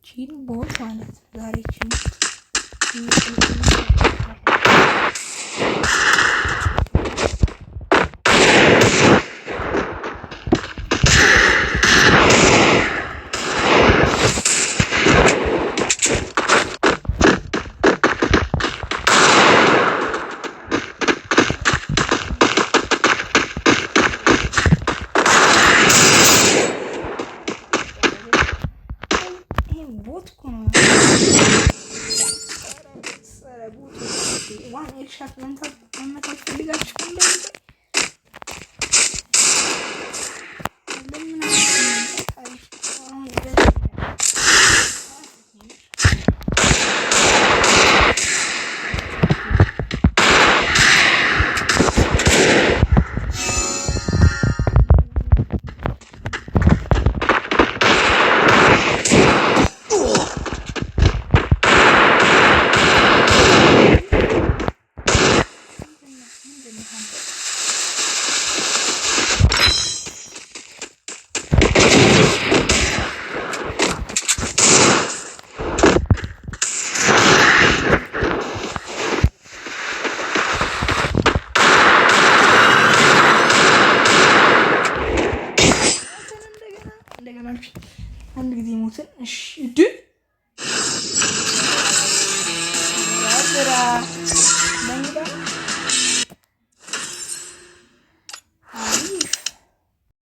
ቺን ቦት ማለት ዛሬ ቺን ቦት እኮ ነው። ዋን ኤልሻት መመታት ፈልጋችሁ እንደዚህ አንድ ጊዜ ሞትን። እሺ ድ